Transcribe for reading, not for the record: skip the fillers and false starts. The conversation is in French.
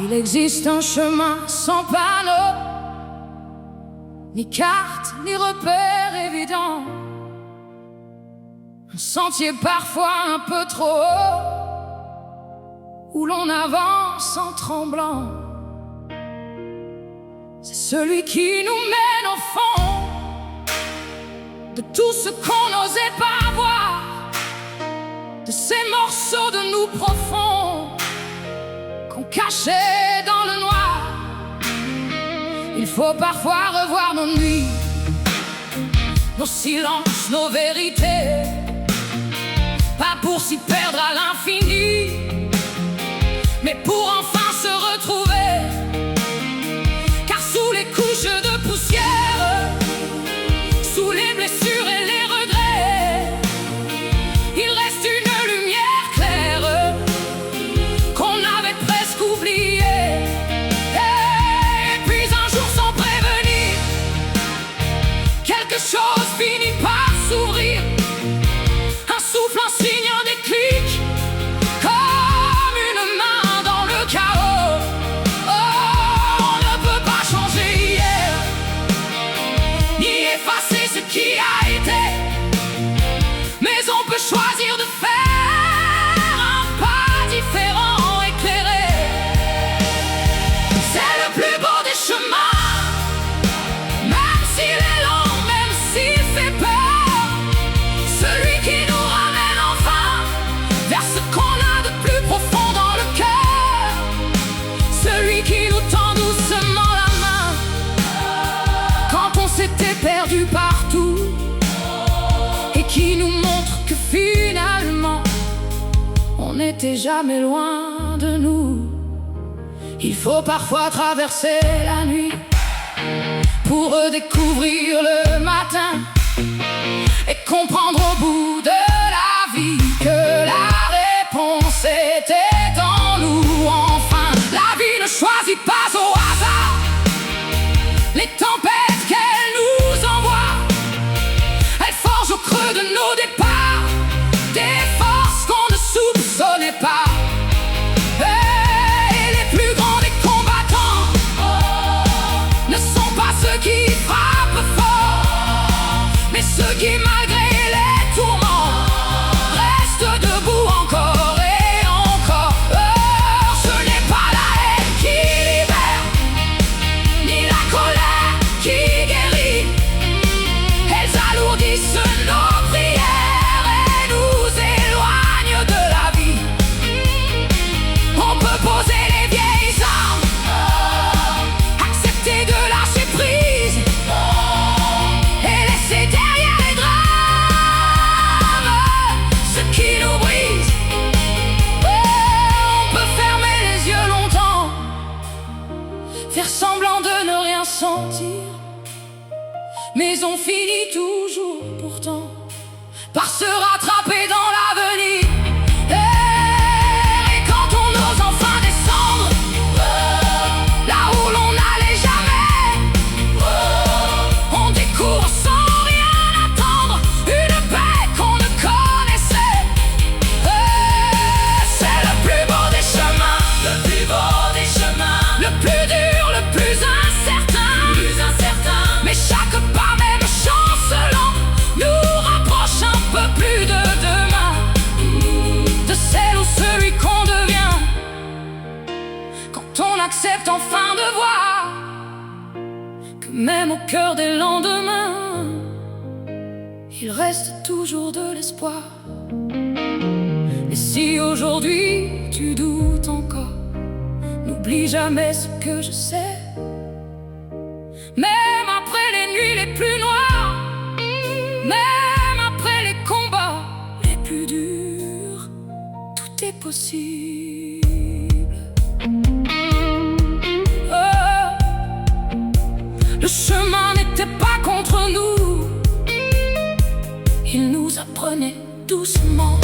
Il existe un chemin sans panneau, ni carte, ni repère évident. Un sentier parfois un peu trop haut, où l'on avance en tremblant. C'est celui qui nous mène au fond de tout ce qu'on n'osait pas voir, de ces morceaux de nous profonds qu'on cachait dans le noir. Il faut parfois revoir nos nuits, nos silences, nos vérités, pas pour s'y perdre à l'infini, mais pour enfin se retrouver. Car sous les couches de poussière, sous les blessures et les regrets, il reste une lumière claire qu'on avait presque oubliée. Et puis un jour sans prévenir, quelque chose finit par s'ouvrir. Un souffle, un signe, un déclic, comme une main dans le chaos. Oh, on ne peut pas changer hier, ni effacer ce qui a été, mais on peut choisir de faire un pas différent, éclairé. C'est le plus beau des chemins, même s'il est long, même s'il fait peur. Celui qui nous ramène enfin vers ce qu'on a de plus profond dans le cœur. Celui qui nous tend doucement la main quand on s'était perdu partout, et qui nous montre que finalement on n'était jamais loin de nous. Il faut parfois traverser la nuit pour redécouvrir le matin et comprendre au bout de la vie que la réponse était en nous. Enfin, la vie ne choisit pas au hasard les tempêtes qu'elle nous envoie. Elle forge au creux de nos départs des forces qu'on ne soupçonnait pas. Et les plus grands des combattants ne sont pas ceux qui frappent fort, mais ceux qui, malgré les tourments, restent debout encore et encore. Ce n'est pas la haine qui libère, ni la colère qui guérit. Elles alourdissent nos prières et nous éloignent de la vie. On peut poser les vieilles armes, accepter de lâcher prise et laisser derrière les drames ce qui nous brise. On peut fermer les yeux longtemps, faire semblant de ne rien sentir, mais on finit toujours pourtant par se rattraper dans l'avenir. Et quand on ose enfin descendre là où l'on n'allait jamais, on découvre sans rien attendre une paix qu'on ne connaissait. C'est le plus beau des chemins, le plus beau des chemins, le plus dur, le plus incertain. Mais chaque pas, même chancelant, nous rapproche un peu plus de demain, de celle ou celui qu'on devient. Quand on accepte enfin de voir que même au cœur des lendemains, il reste toujours de l'espoir. Et si aujourd'hui tu doutes encore, n'oublie jamais ce que je sais. Même après les nuits les plus noires, même après les combats les plus durs, tout est possible. Oh, le chemin n'était pas contre nous, il nous apprenait doucement.